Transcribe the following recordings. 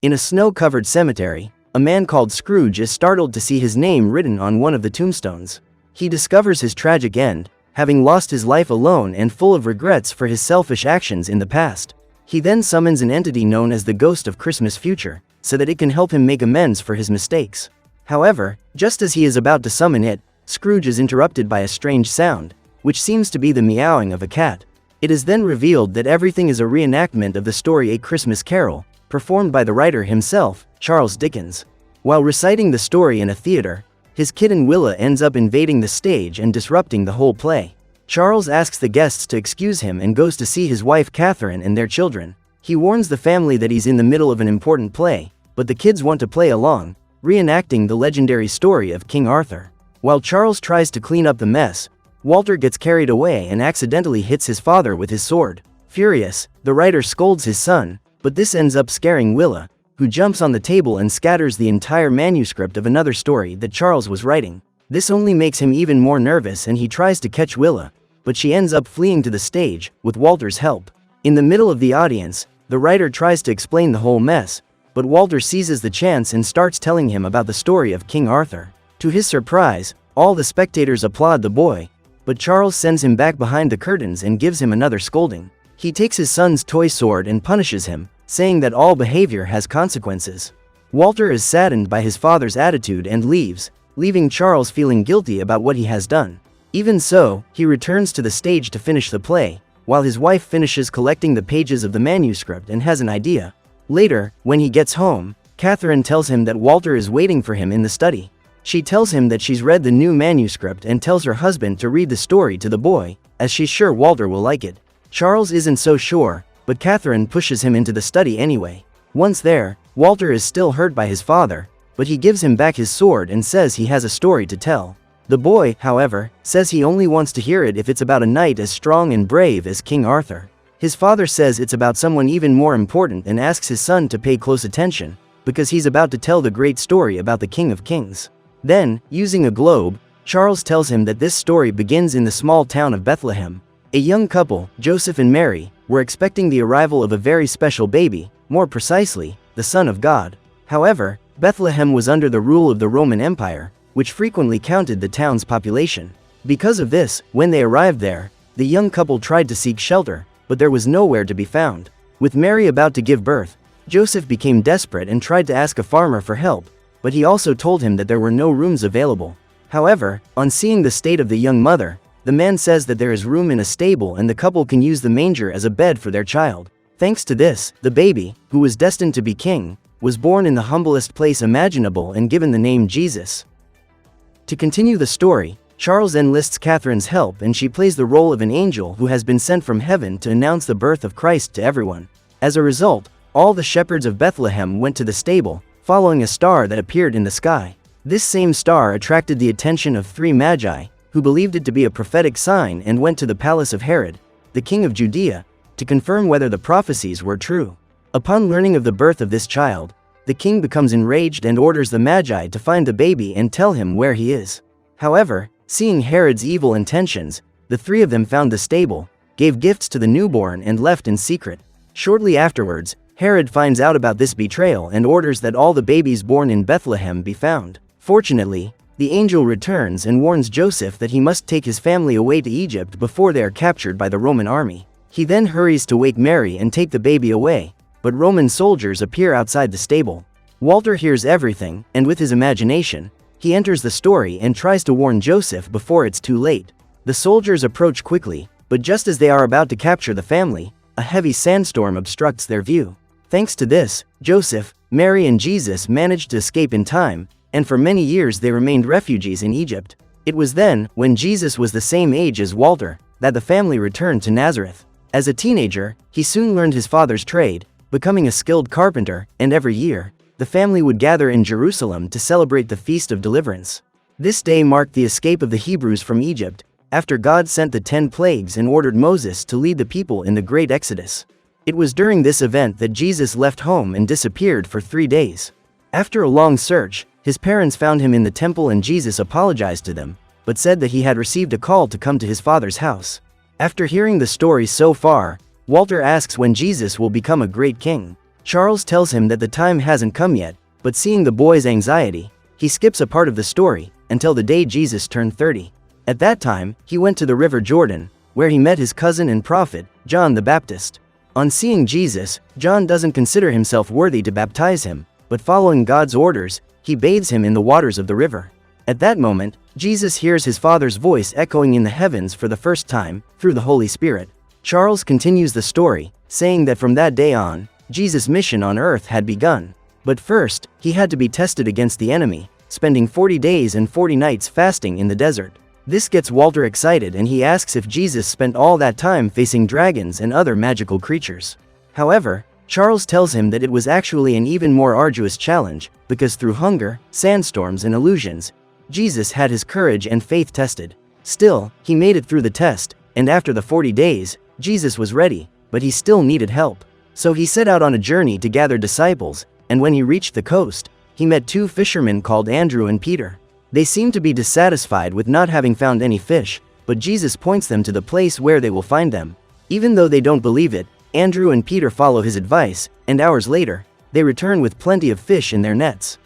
In a snow-covered cemetery, a man called Scrooge is startled to see his name written on one of the tombstones. He discovers his tragic end, having lost his life alone and full of regrets for his selfish actions in the past. He then summons an entity known as the Ghost of Christmas Future, so that it can help him make amends for his mistakes. However, just as he is about to summon it, Scrooge is interrupted by a strange sound, which seems to be the meowing of a cat. It is then revealed that everything is a reenactment of the story A Christmas Carol, performed by the writer himself, Charles Dickens. While reciting the story in a theater, his kitten Willa ends up invading the stage and disrupting the whole play. Charles asks the guests to excuse him and goes to see his wife Catherine and their children. He warns the family that he's in the middle of an important play, but the kids want to play along, reenacting the legendary story of King Arthur. While Charles tries to clean up the mess, Walter gets carried away and accidentally hits his father with his sword. Furious, the writer scolds his son, but this ends up scaring Willa, who jumps on the table and scatters the entire manuscript of another story that Charles was writing. This only makes him even more nervous and he tries to catch Willa, but she ends up fleeing to the stage, with Walter's help. In the middle of the audience, the writer tries to explain the whole mess, but Walter seizes the chance and starts telling him about the story of King Arthur. To his surprise, all the spectators applaud the boy, but Charles sends him back behind the curtains and gives him another scolding. He takes his son's toy sword and punishes him, saying that all behavior has consequences. Walter is saddened by his father's attitude and leaves, leaving Charles feeling guilty about what he has done. Even so, he returns to the stage to finish the play, while his wife finishes collecting the pages of the manuscript and has an idea. Later, when he gets home, Catherine tells him that Walter is waiting for him in the study. She tells him that she's read the new manuscript and tells her husband to read the story to the boy, as she's sure Walter will like it. Charles isn't so sure, but Catherine pushes him into the study anyway. Once there, Walter is still hurt by his father, but he gives him back his sword and says he has a story to tell. The boy, however, says he only wants to hear it if it's about a knight as strong and brave as King Arthur. His father says it's about someone even more important and asks his son to pay close attention, because he's about to tell the great story about the King of Kings. Then, using a globe, Charles tells him that this story begins in the small town of Bethlehem. A young couple, Joseph and Mary, were expecting the arrival of a very special baby, more precisely, the Son of God. However, Bethlehem was under the rule of the Roman Empire, which frequently counted the town's population. Because of this, when they arrived there, the young couple tried to seek shelter, but there was nowhere to be found. With Mary about to give birth, Joseph became desperate and tried to ask a farmer for help, but he also told him that there were no rooms available. However, on seeing the state of the young mother, the man says that there is room in a stable and the couple can use the manger as a bed for their child. Thanks to this, the baby, who was destined to be king, was born in the humblest place imaginable and given the name Jesus. To continue the story, Charles enlists Catherine's help and she plays the role of an angel who has been sent from heaven to announce the birth of Christ to everyone. As a result, all the shepherds of Bethlehem went to the stable, following a star that appeared in the sky. This same star attracted the attention of 3 magi, who believed it to be a prophetic sign and went to the palace of Herod, the king of Judea, to confirm whether the prophecies were true. Upon learning of the birth of this child, the king becomes enraged and orders the magi to find the baby and tell him where he is. However, seeing Herod's evil intentions, the 3 of them found the stable, gave gifts to the newborn and left in secret. Shortly afterwards, Herod finds out about this betrayal and orders that all the babies born in Bethlehem be found. Fortunately, the angel returns and warns Joseph that he must take his family away to Egypt before they are captured by the Roman army. He then hurries to wake Mary and take the baby away, but Roman soldiers appear outside the stable. Walter hears everything, and with his imagination, he enters the story and tries to warn Joseph before it's too late. The soldiers approach quickly, but just as they are about to capture the family, a heavy sandstorm obstructs their view. Thanks to this, Joseph, Mary and Jesus managed to escape in time, and for many years they remained refugees in Egypt. It was then, when Jesus was the same age as Walter, that the family returned to Nazareth. As a teenager, he soon learned his father's trade, becoming a skilled carpenter, and every year, the family would gather in Jerusalem to celebrate the Feast of Deliverance. This day marked the escape of the Hebrews from Egypt, after God sent the 10 plagues and ordered Moses to lead the people in the Great Exodus. It was during this event that Jesus left home and disappeared for 3 days. After a long search, his parents found him in the temple and Jesus apologized to them, but said that he had received a call to come to his father's house. After hearing the story so far, Walter asks when Jesus will become a great king. Charles tells him that the time hasn't come yet, but seeing the boy's anxiety, he skips a part of the story until the day Jesus turned 30. At that time, he went to the river Jordan, where he met his cousin and prophet, John the Baptist. On seeing Jesus, John doesn't consider himself worthy to baptize him, but following God's orders, he bathes him in the waters of the river. At that moment, Jesus hears his Father's voice echoing in the heavens for the first time, through the Holy Spirit. Charles continues the story, saying that from that day on, Jesus' mission on earth had begun. But first, he had to be tested against the enemy, spending 40 days and 40 nights fasting in the desert. This gets Walter excited and he asks if Jesus spent all that time facing dragons and other magical creatures. However, Charles tells him that it was actually an even more arduous challenge, because through hunger, sandstorms and illusions, Jesus had his courage and faith tested. Still, he made it through the test, and after the 40 days, Jesus was ready, but he still needed help. So he set out on a journey to gather disciples, and when he reached the coast, he met two fishermen called Andrew and Peter. They seem to be dissatisfied with not having found any fish, but Jesus points them to the place where they will find them. Even though they don't believe it, Andrew and Peter follow his advice, and hours later, they return with plenty of fish in their nets.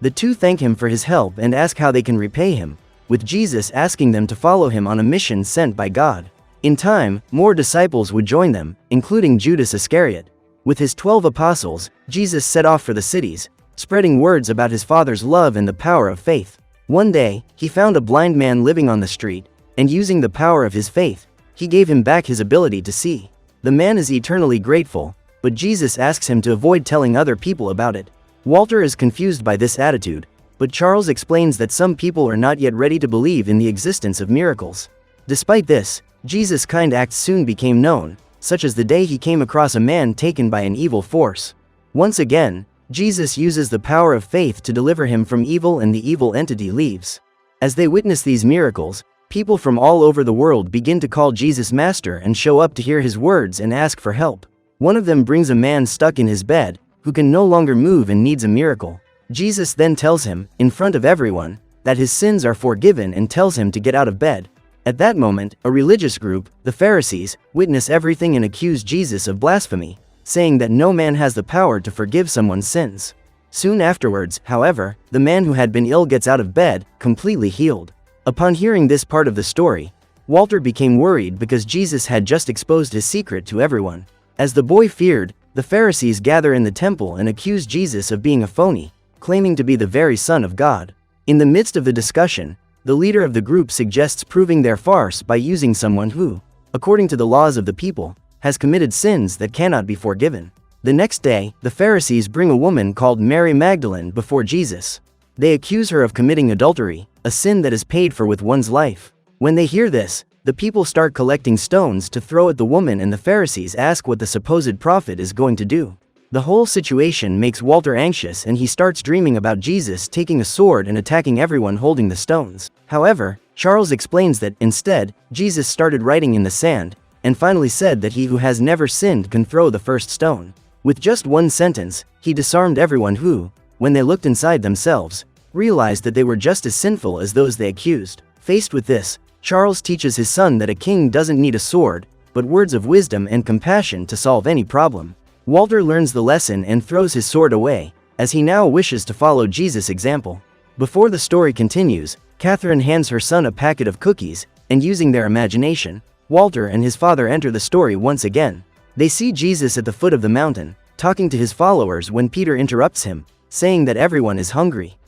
The two thank him for his help and ask how they can repay him, with Jesus asking them to follow him on a mission sent by God. In time, more disciples would join them, including Judas Iscariot. With his 12 apostles, Jesus set off for the cities, spreading words about his Father's love and the power of faith. One day, he found a blind man living on the street, and using the power of his faith, he gave him back his ability to see. The man is eternally grateful, but Jesus asks him to avoid telling other people about it. Walter is confused by this attitude, but Charles explains that some people are not yet ready to believe in the existence of miracles. Despite this, Jesus' kind acts soon became known, such as the day he came across a man taken by an evil force. Once again, Jesus uses the power of faith to deliver him from evil and the evil entity leaves. As they witness these miracles, people from all over the world begin to call Jesus Master and show up to hear his words and ask for help. One of them brings a man stuck in his bed, who can no longer move and needs a miracle. Jesus then tells him, in front of everyone, that his sins are forgiven and tells him to get out of bed. At that moment, a religious group, the Pharisees, witness everything and accuse Jesus of blasphemy, saying that no man has the power to forgive someone's sins. Soon afterwards, however, the man who had been ill gets out of bed, completely healed. Upon hearing this part of the story, Walter became worried because Jesus had just exposed his secret to everyone. As the boy feared, the Pharisees gather in the temple and accuse Jesus of being a phony, claiming to be the very Son of God. In the midst of the discussion, the leader of the group suggests proving their farce by using someone who, according to the laws of the people, has committed sins that cannot be forgiven. The next day, the Pharisees bring a woman called Mary Magdalene before Jesus. They accuse her of committing adultery, a sin that is paid for with one's life. When they hear this, the people start collecting stones to throw at the woman and the Pharisees ask what the supposed prophet is going to do. The whole situation makes Walter anxious and he starts dreaming about Jesus taking a sword and attacking everyone holding the stones. However, Charles explains that, instead, Jesus started writing in the sand, and finally said that he who has never sinned can throw the first stone. With just one sentence, he disarmed everyone who, when they looked inside themselves, realized that they were just as sinful as those they accused. Faced with this, Charles teaches his son that a king doesn't need a sword, but words of wisdom and compassion to solve any problem. Walter learns the lesson and throws his sword away, as he now wishes to follow Jesus' example. Before the story continues, Catherine hands her son a packet of cookies, and using their imagination, Walter and his father enter the story once again. They see Jesus at the foot of the mountain, talking to his followers when Peter interrupts him, saying that everyone is hungry.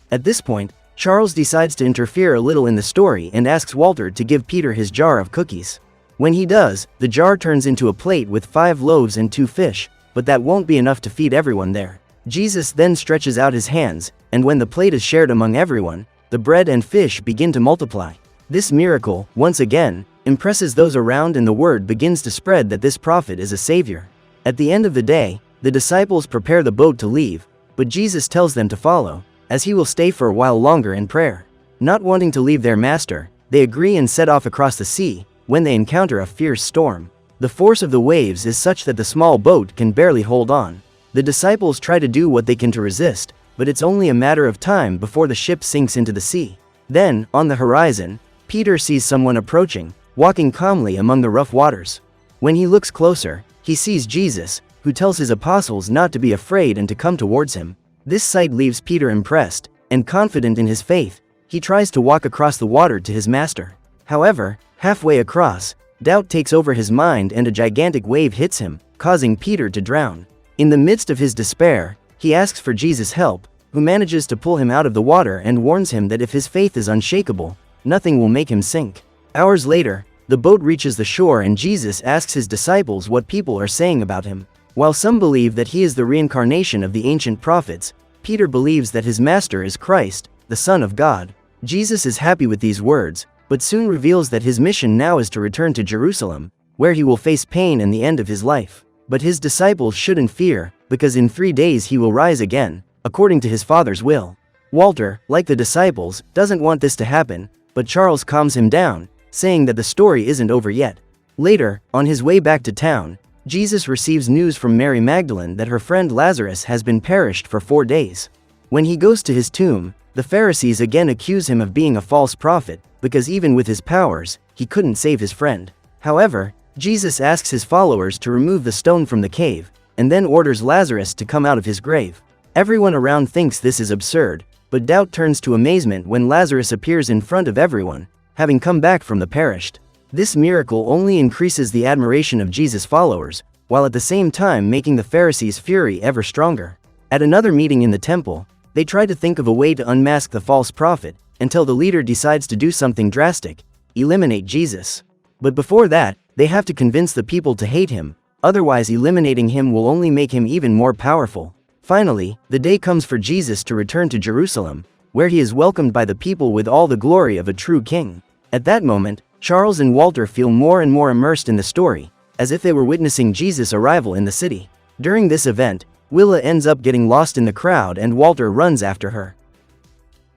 At this point, Charles decides to interfere a little in the story and asks Walter to give Peter his jar of cookies. When he does, the jar turns into a plate with 5 loaves and 2 fish, but that won't be enough to feed everyone there. Jesus then stretches out his hands, and when the plate is shared among everyone, the bread and fish begin to multiply. This miracle, once again, impresses those around and the word begins to spread that this prophet is a savior. At the end of the day, the disciples prepare the boat to leave, but Jesus tells them to follow, as he will stay for a while longer in prayer. Not wanting to leave their master, they agree and set off across the sea, when they encounter a fierce storm. The force of the waves is such that the small boat can barely hold on. The disciples try to do what they can to resist, but it's only a matter of time before the ship sinks into the sea. Then, on the horizon, Peter sees someone approaching, walking calmly among the rough waters. When he looks closer, he sees Jesus, who tells his apostles not to be afraid and to come towards him. This sight leaves Peter impressed, and confident in his faith, he tries to walk across the water to his master. However, halfway across, doubt takes over his mind and a gigantic wave hits him, causing Peter to drown. In the midst of his despair, he asks for Jesus' help, who manages to pull him out of the water and warns him that if his faith is unshakable, nothing will make him sink. Hours later, the boat reaches the shore and Jesus asks his disciples what people are saying about him. While some believe that he is the reincarnation of the ancient prophets, Peter believes that his master is Christ, the Son of God. Jesus is happy with these words, but soon reveals that his mission now is to return to Jerusalem, where he will face pain and the end of his life. But his disciples shouldn't fear, because in 3 days he will rise again, according to his Father's will. Walter, like the disciples, doesn't want this to happen, but Charles calms him down, saying that the story isn't over yet. Later, on his way back to town, Jesus receives news from Mary Magdalene that her friend Lazarus has been perished for 4 days. When he goes to his tomb, the Pharisees again accuse him of being a false prophet, because even with his powers, he couldn't save his friend. However, Jesus asks his followers to remove the stone from the cave, and then orders Lazarus to come out of his grave. Everyone around thinks this is absurd, but doubt turns to amazement when Lazarus appears in front of everyone, having come back from the perished. This miracle only increases the admiration of Jesus' followers, while at the same time making the Pharisees' fury ever stronger. At another meeting in the temple, they try to think of a way to unmask the false prophet, until the leader decides to do something drastic: eliminate Jesus. But before that, they have to convince the people to hate him, otherwise eliminating him will only make him even more powerful. Finally, the day comes for Jesus to return to Jerusalem, where he is welcomed by the people with all the glory of a true king. At that moment, Charles and Walter feel more and more immersed in the story, as if they were witnessing Jesus' arrival in the city. During this event, Willa ends up getting lost in the crowd and Walter runs after her.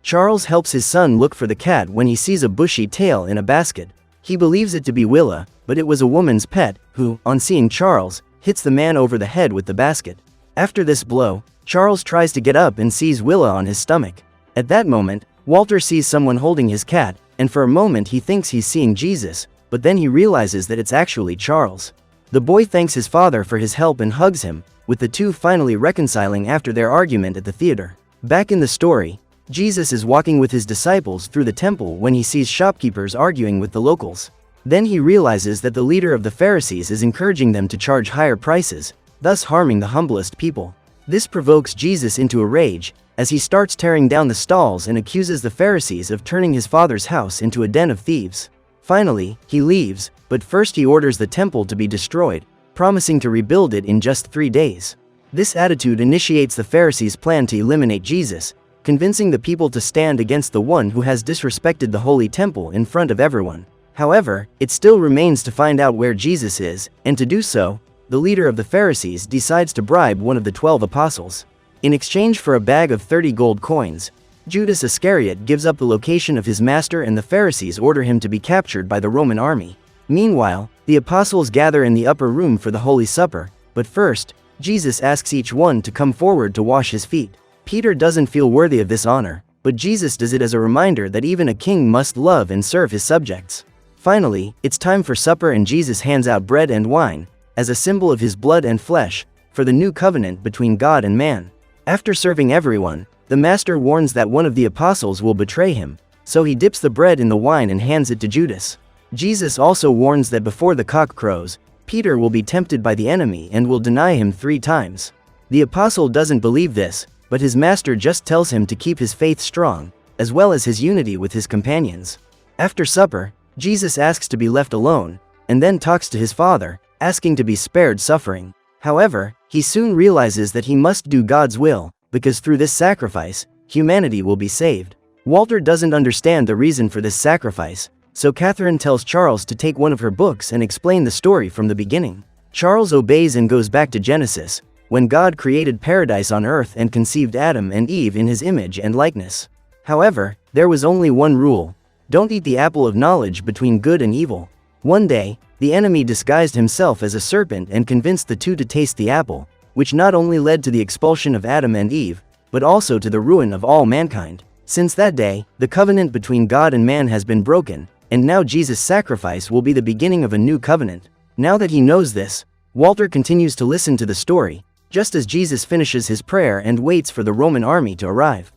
Charles helps his son look for the cat when he sees a bushy tail in a basket. He believes it to be Willa, but it was a woman's pet, who, on seeing Charles, hits the man over the head with the basket. After this blow, Charles tries to get up and sees Willa on his stomach. At that moment, Walter sees someone holding his cat, and for a moment he thinks he's seeing Jesus, but then he realizes that it's actually Charles. The boy thanks his father for his help and hugs him, with the two finally reconciling after their argument at the theater. Back in the story, Jesus is walking with his disciples through the temple when he sees shopkeepers arguing with the locals. Then he realizes that the leader of the Pharisees is encouraging them to charge higher prices, thus harming the humblest people. This provokes Jesus into a rage, as he starts tearing down the stalls and accuses the Pharisees of turning his father's house into a den of thieves. Finally, he leaves, but first he orders the temple to be destroyed, promising to rebuild it in just 3 days. This attitude initiates the Pharisees' plan to eliminate Jesus, convincing the people to stand against the one who has disrespected the holy temple in front of everyone. However, it still remains to find out where Jesus is, and to do so, the leader of the Pharisees decides to bribe one of the 12 apostles. In exchange for a bag of 30 gold coins, Judas Iscariot gives up the location of his master and the Pharisees order him to be captured by the Roman army. Meanwhile, the apostles gather in the upper room for the Holy Supper, but first, Jesus asks each one to come forward to wash his feet. Peter doesn't feel worthy of this honor, but Jesus does it as a reminder that even a king must love and serve his subjects. Finally, it's time for supper and Jesus hands out bread and wine, as a symbol of his blood and flesh, for the new covenant between God and man. After serving everyone, the master warns that one of the apostles will betray him, so he dips the bread in the wine and hands it to Judas. Jesus also warns that before the cock crows, Peter will be tempted by the enemy and will deny him 3 times. The apostle doesn't believe this, but his master just tells him to keep his faith strong, as well as his unity with his companions. After supper, Jesus asks to be left alone, and then talks to his Father, asking to be spared suffering. However, he soon realizes that he must do God's will, because through this sacrifice, humanity will be saved. Walter doesn't understand the reason for this sacrifice, so Catherine tells Charles to take one of her books and explain the story from the beginning. Charles obeys and goes back to Genesis, when God created paradise on earth and conceived Adam and Eve in his image and likeness. However, there was only one rule: don't eat the apple of knowledge between good and evil. One day, the enemy disguised himself as a serpent and convinced the two to taste the apple, which not only led to the expulsion of Adam and Eve, but also to the ruin of all mankind. Since that day, the covenant between God and man has been broken, and now Jesus' sacrifice will be the beginning of a new covenant. Now that he knows this, Walter continues to listen to the story, just as Jesus finishes his prayer and waits for the Roman army to arrive.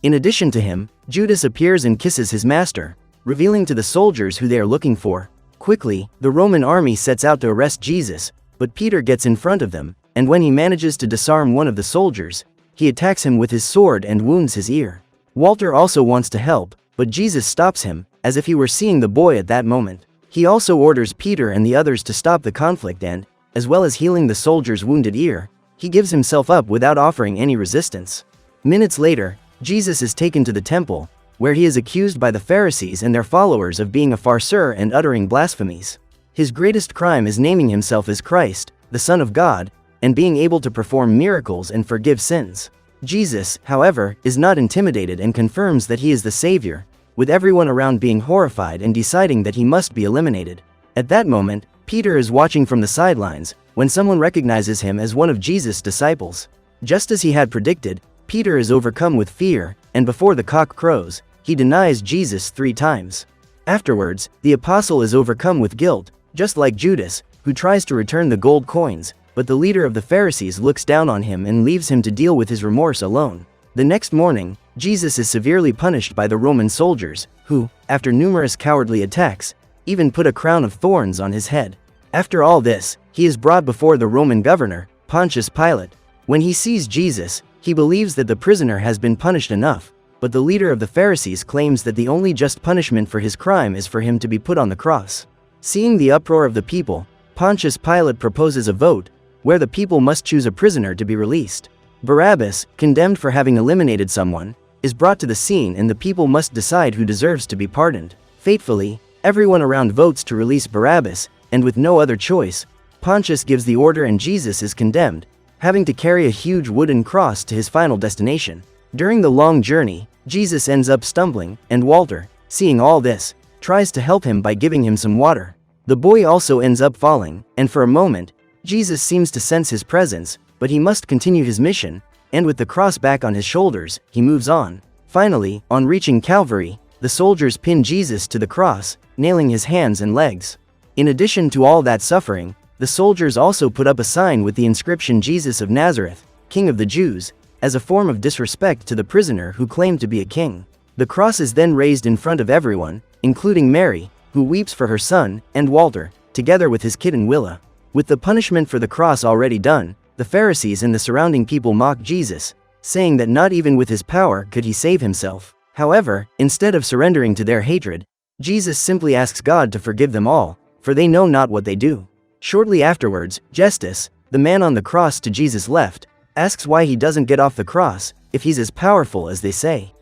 In addition to him, Judas appears and kisses his master, revealing to the soldiers who they are looking for. Quickly, the Roman army sets out to arrest Jesus, but Peter gets in front of them, and when he manages to disarm one of the soldiers, he attacks him with his sword and wounds his ear. Walter also wants to help, but Jesus stops him, as if he were seeing the boy at that moment. He also orders Peter and the others to stop the conflict and, as well as healing the soldier's wounded ear, he gives himself up without offering any resistance. Minutes later, Jesus is taken to the temple, where he is accused by the Pharisees and their followers of being a farcer and uttering blasphemies. His greatest crime is naming himself as Christ, the Son of God, and being able to perform miracles and forgive sins. Jesus, however, is not intimidated and confirms that he is the Savior, with everyone around being horrified and deciding that he must be eliminated. At that moment, Peter is watching from the sidelines, when someone recognizes him as one of Jesus' disciples. Just as he had predicted, Peter is overcome with fear, and before the cock crows, he denies Jesus 3 times. Afterwards, the apostle is overcome with guilt, just like Judas, who tries to return the gold coins, but the leader of the Pharisees looks down on him and leaves him to deal with his remorse alone. The next morning, Jesus is severely punished by the Roman soldiers, who, after numerous cowardly attacks, even put a crown of thorns on his head. After all this, he is brought before the Roman governor, Pontius Pilate. When he sees Jesus, he believes that the prisoner has been punished enough, but the leader of the Pharisees claims that the only just punishment for his crime is for him to be put on the cross. Seeing the uproar of the people, Pontius Pilate proposes a vote, where the people must choose a prisoner to be released. Barabbas, condemned for having eliminated someone, is brought to the scene and the people must decide who deserves to be pardoned. Fatefully, everyone around votes to release Barabbas, and with no other choice, Pontius gives the order and Jesus is condemned, having to carry a huge wooden cross to his final destination. During the long journey, Jesus ends up stumbling, and Walter, seeing all this, tries to help him by giving him some water. The boy also ends up falling, and for a moment, Jesus seems to sense his presence, but he must continue his mission, and with the cross back on his shoulders, he moves on. Finally, on reaching Calvary, the soldiers pin Jesus to the cross, nailing his hands and legs. In addition to all that suffering, the soldiers also put up a sign with the inscription Jesus of Nazareth, King of the Jews, as a form of disrespect to the prisoner who claimed to be a king. The cross is then raised in front of everyone, including Mary, who weeps for her son, and Walter, together with his kitten Willa. With the punishment for the cross already done, the Pharisees and the surrounding people mock Jesus, saying that not even with his power could he save himself. However, instead of surrendering to their hatred, Jesus simply asks God to forgive them all, for they know not what they do. Shortly afterwards, Justus, the man on the cross to Jesus' left, asks why he doesn't get off the cross, if he's as powerful as they say.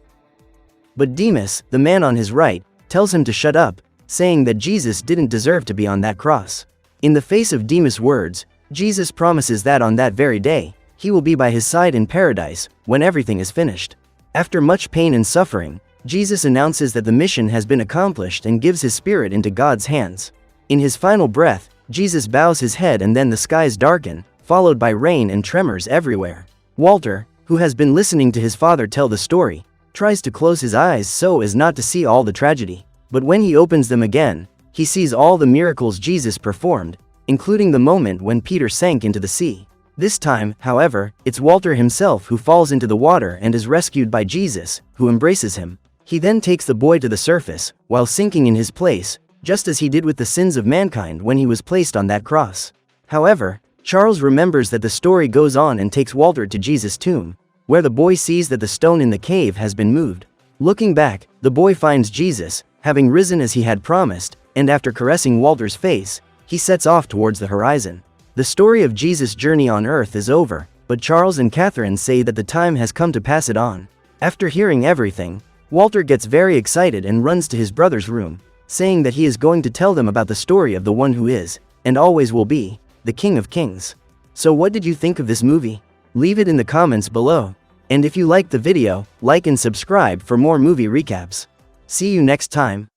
But Demas, the man on his right, tells him to shut up, saying that Jesus didn't deserve to be on that cross. In the face of Demas' words, Jesus promises that on that very day, he will be by his side in paradise, when everything is finished. After much pain and suffering, Jesus announces that the mission has been accomplished and gives his spirit into God's hands. In his final breath, Jesus bows his head and then the skies darken, followed by rain and tremors everywhere. Walter, who has been listening to his father tell the story, tries to close his eyes so as not to see all the tragedy. But when he opens them again, he sees all the miracles Jesus performed, including the moment when Peter sank into the sea. This time, however, it's Walter himself who falls into the water and is rescued by Jesus, who embraces him. He then takes the boy to the surface, while sinking in his place, just as he did with the sins of mankind when he was placed on that cross. However, Charles remembers that the story goes on and takes Walter to Jesus' tomb, where the boy sees that the stone in the cave has been moved. Looking back, the boy finds Jesus, having risen as he had promised, and after caressing Walter's face, he sets off towards the horizon. The story of Jesus' journey on earth is over, but Charles and Catherine say that the time has come to pass it on. After hearing everything, Walter gets very excited and runs to his brother's room, saying that he is going to tell them about the story of the one who is, and always will be, the King of Kings. So what did you think of this movie? Leave it in the comments below. And if you liked the video, like and subscribe for more movie recaps. See you next time.